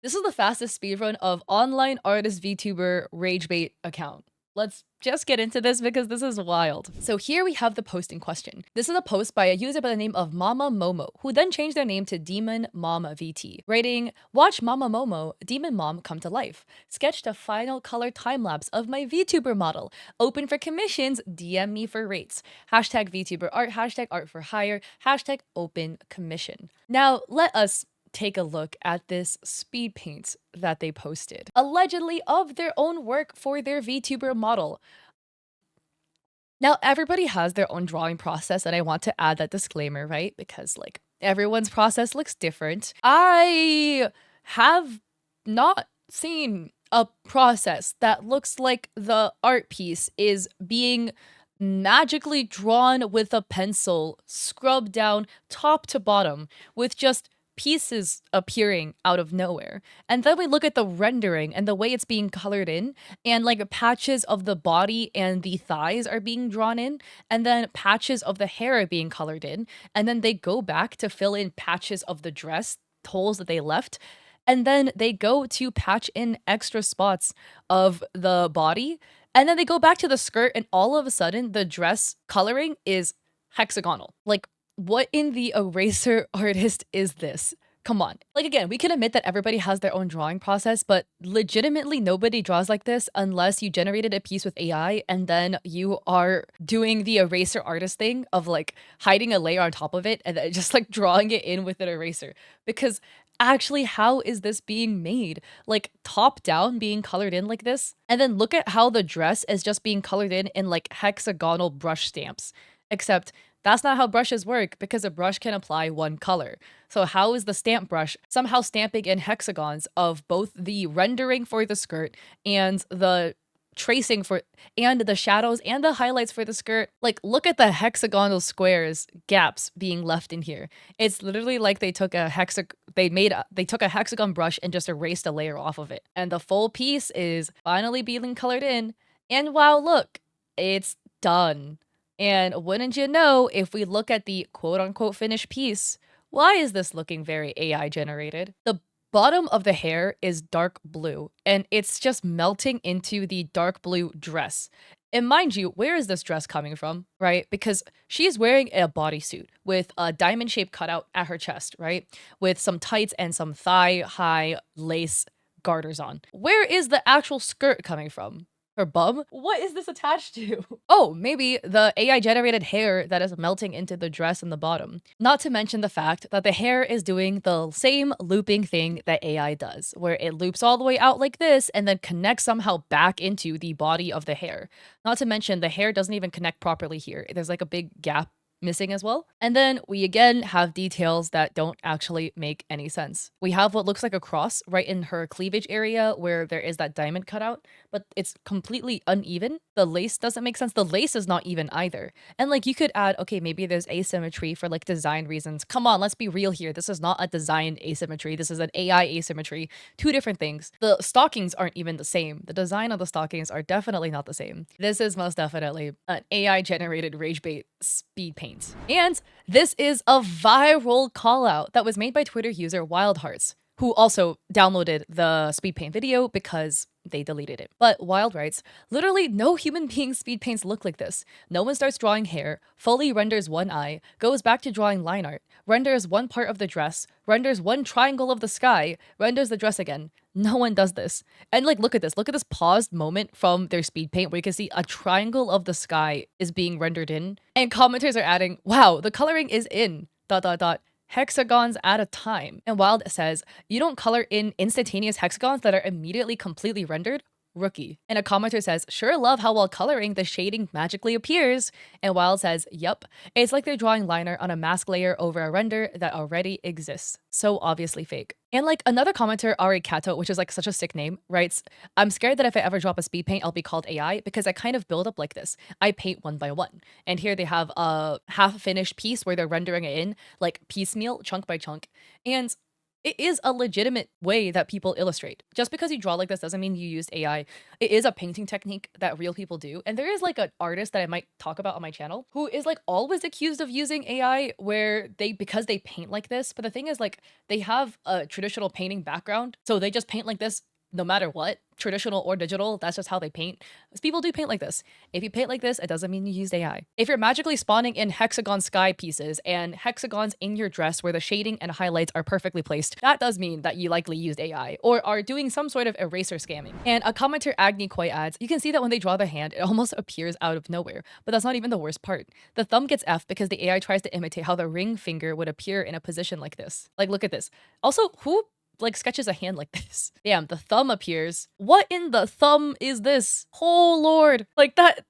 This is the fastest speedrun of online artist VTuber ragebait account. Let's just get into this because this is wild. So here we have the post in question. This is a post by a user by the name of Mama Momo, who then changed their name to Demon Mom VT, writing, "Watch Mama Momo, Demon Mom come to life. Sketched a final color time-lapse of my VTuber model. Open for commissions, DM me for rates. Hashtag VTuber art, hashtag art for hire, hashtag open commission." Now, let us take a look at this speed paint that they posted, allegedly of their own work for their VTuber model. Now, everybody has their own drawing process, and I want to add that disclaimer, right? Because, like, everyone's process looks different. I have not seen a process that looks like the art piece is being magically drawn with a pencil, scrubbed down top to bottom, with just pieces appearing out of nowhere. And then we look at the rendering and the way it's being colored in, and like patches of the body and the thighs are being drawn in, and then patches of the hair are being colored in, and then they go back to fill in patches of the dress, holes that they left, and then they go to patch in extra spots of the body, and then they go back to the skirt, and all of a sudden the dress coloring is hexagonal. Like, what in the eraser artist is this? Come on. Like, again, we can admit that everybody has their own drawing process, but legitimately nobody draws like this unless you generated a piece with AI and then you are doing the eraser artist thing of like hiding a layer on top of it and then just like drawing it in with an eraser. Because actually, how is this being made? Like top down being colored in like this? And then look at how the dress is just being colored in like hexagonal brush stamps. Except that's not how brushes work because a brush can apply one color. So how is the stamp brush somehow stamping in hexagons of both the rendering for the skirt and the tracing for and the shadows and the highlights for the skirt? Like, look at the hexagonal squares gaps being left in here. It's literally like they took a hexagon brush and just erased a layer off of it. And the full piece is finally being colored in. And wow, look, it's done. And wouldn't you know, if we look at the quote unquote finished piece, why is this looking very AI generated? The bottom of the hair is dark blue, and it's just melting into the dark blue dress. And mind you, where is this dress coming from, right? Because she's wearing a bodysuit with a diamond shaped cutout at her chest, right? With some tights and some thigh high lace garters on. Where is the actual skirt coming from? Her bum? What is this attached to? Oh, maybe the AI generated hair that is melting into the dress in the bottom. Not to mention the fact that the hair is doing the same looping thing that AI does, where it loops all the way out like this and then connects somehow back into the body of the hair. Not to mention the hair doesn't even connect properly here. There's like a big gap missing as well. And then we again have details that don't actually make any sense. We have what looks like a cross right in her cleavage area where there is that diamond cutout, but it's completely uneven. The lace doesn't make sense. The lace is not even either. And like you could add, okay, maybe there's asymmetry for like design reasons. Come on, let's be real here. This is not a design asymmetry. This is an AI asymmetry. Two different things. The stockings aren't even the same. The design of the stockings are definitely not the same. This is most definitely an AI generated rage bait speed paint. And this is a viral call out that was made by Twitter user Wildhearts, who also downloaded the speed paint video because they deleted it. But Wild writes, literally no human being speed paints look like this. No one starts drawing hair, fully renders one eye, goes back to drawing line art, renders one part of the dress, renders one triangle of the sky, renders the dress again. No one does this. And like, look at this. Look at this paused moment from their speed paint where you can see a triangle of the sky is being rendered in. And commenters are adding, wow, the coloring is in, ... hexagons at a time. And Wild says, you don't color in instantaneous hexagons that are immediately completely rendered? Rookie. And a commenter says, sure love how while coloring, the shading magically appears. And Wild says, yup, it's like they're drawing liner on a mask layer over a render that already exists. So obviously fake. And like another commenter, Ari Kato, which is like such a sick name, writes, I'm scared that if I ever drop a speed paint, I'll be called AI because I kind of build up like this. I paint one by one. And here they have a half finished piece where they're rendering it in like piecemeal, chunk by chunk. And It is a legitimate way that people illustrate. Just because you draw like this doesn't mean you used AI. It is a painting technique that real people do. And there is like an artist that I might talk about on my channel who is like always accused of using AI where because they paint like this. But the thing is like they have a traditional painting background. So they just paint like this no matter what, traditional or digital, that's just how they paint. People do paint like this. If you paint like this, it doesn't mean you used AI. If you're magically spawning in hexagon sky pieces and hexagons in your dress where the shading and highlights are perfectly placed, that does mean that you likely used AI or are doing some sort of eraser scamming. And a commenter Agni Koi adds, you can see that when they draw the hand, it almost appears out of nowhere. But that's not even the worst part. The thumb gets F because the AI tries to imitate how the ring finger would appear in a position like this. Like, look at this. Also, who like sketches a hand like this? Damn, the thumb appears. What in the thumb is this? Oh lord. Like that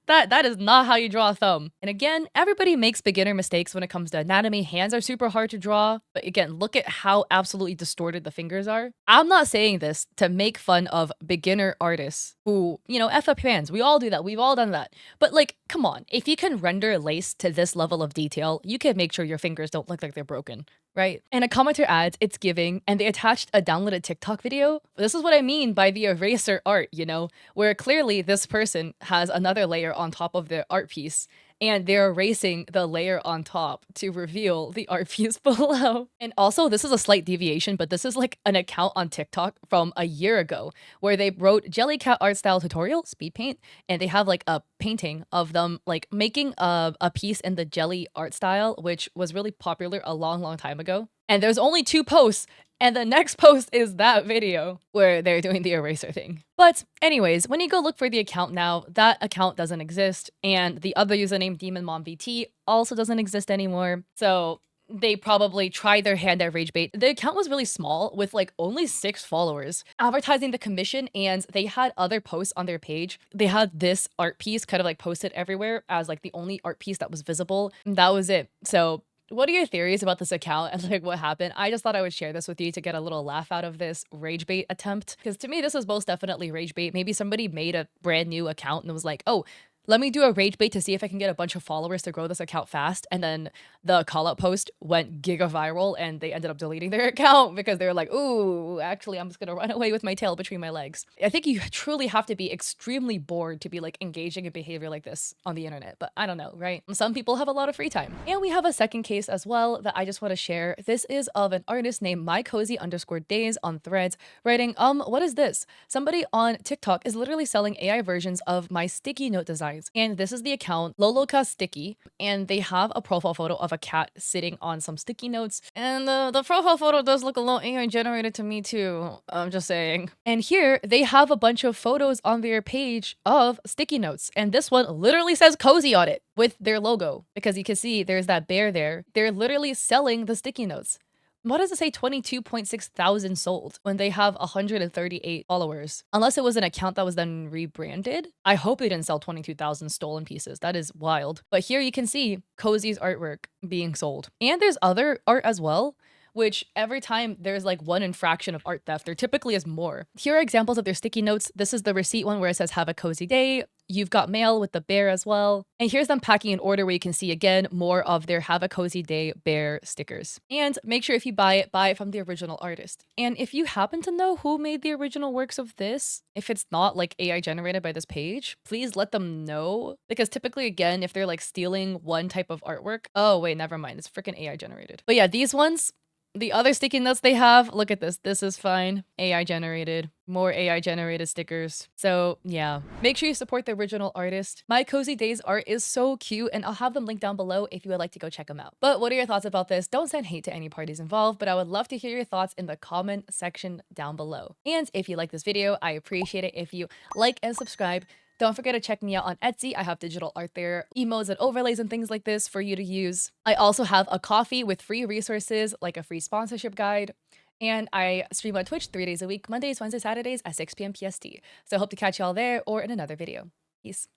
is not how you draw a thumb. And again, everybody makes beginner mistakes when it comes to anatomy. Hands are super hard to draw. But again, look at how absolutely distorted the fingers are. I'm not saying this to make fun of beginner artists who, you know, F up your hands. We all do that. We've all done that. But like, come on. If you can render lace to this level of detail, you can make sure your fingers don't look like they're broken, right? And a commenter adds, it's giving, and they attached a downloaded TikTok video. This is what I mean by the eraser art, you know, where clearly this person has another layer on top of their art piece and they're erasing the layer on top to reveal the art piece below. And also, this is a slight deviation, but this is like an account on TikTok from a year ago where they wrote Jellycat art style tutorial, Speedpaint, and they have like a painting of them like making a piece in the jelly art style, which was really popular a long time ago. And there's only 2 posts, and the next post is that video where they're doing the eraser thing. But anyways, when you go look for the account now, that account doesn't exist, and the other username DemonMomVT also doesn't exist anymore. So they probably tried their hand at RageBait. The account was really small with like only 6 followers advertising the commission, and they had other posts on their page. They had this art piece kind of like posted everywhere as like the only art piece that was visible. And that was it. So what are your theories about this account and like what happened? I just thought I would share this with you to get a little laugh out of this rage bait attempt. Because to me, this is most definitely rage bait. Maybe somebody made a brand new account and was like, oh, let me do a rage bait to see if I can get a bunch of followers to grow this account fast. And then the call out post went giga viral and they ended up deleting their account because they were like, ooh, actually, I'm just going to run away with my tail between my legs. I think you truly have to be extremely bored to be like engaging in behavior like this on the internet. But I don't know, right? Some people have a lot of free time. And we have a second case as well that I just want to share. This is of an artist named mycozy_days on Threads writing, what is this? Somebody on TikTok is literally selling AI versions of my sticky note design. And this is the account Loloka Sticky, and they have a profile photo of a cat sitting on some sticky notes. And the profile photo does look a little AI generated to me too. I'm just saying. And here they have a bunch of photos on their page of sticky notes, and this one literally says cozy on it with their logo because you can see there's that bear there. They're literally selling the sticky notes. Why does it say 22.6 thousand sold when they have 138 followers? Unless it was an account that was then rebranded. I hope they didn't sell 22,000 stolen pieces. That is wild. But here you can see Cozy's artwork being sold. And there's other art as well, which every time there's like one infraction of art theft, there typically is more. Here are examples of their sticky notes. This is the receipt one where it says have a cozy day. You've got mail with the bear as well. And here's them packing in order where you can see again more of their have a cozy day bear stickers. And make sure if you buy it from the original artist. And if you happen to know who made the original works of this, if it's not like AI generated by this page, please let them know. Because typically again, if they're like stealing one type of artwork, oh wait, never mind, it's freaking AI generated. But yeah, these ones, the other sticky notes they have, look at this. This is fine. AI generated. More AI generated stickers. So yeah, make sure you support the original artist. My Cozy Days art is so cute, and I'll have them linked down below if you would like to go check them out. But what are your thoughts about this? Don't send hate to any parties involved, but I would love to hear your thoughts in the comment section down below. And if you like this video, I appreciate it if you like and subscribe. Don't forget to check me out on Etsy. I have digital art there, emotes and overlays and things like this for you to use. I also have a coffee with free resources like a free sponsorship guide. And I stream on Twitch 3 days a week, Mondays, Wednesdays, Saturdays at 6 p.m. PST. So I hope to catch y'all there or in another video. Peace.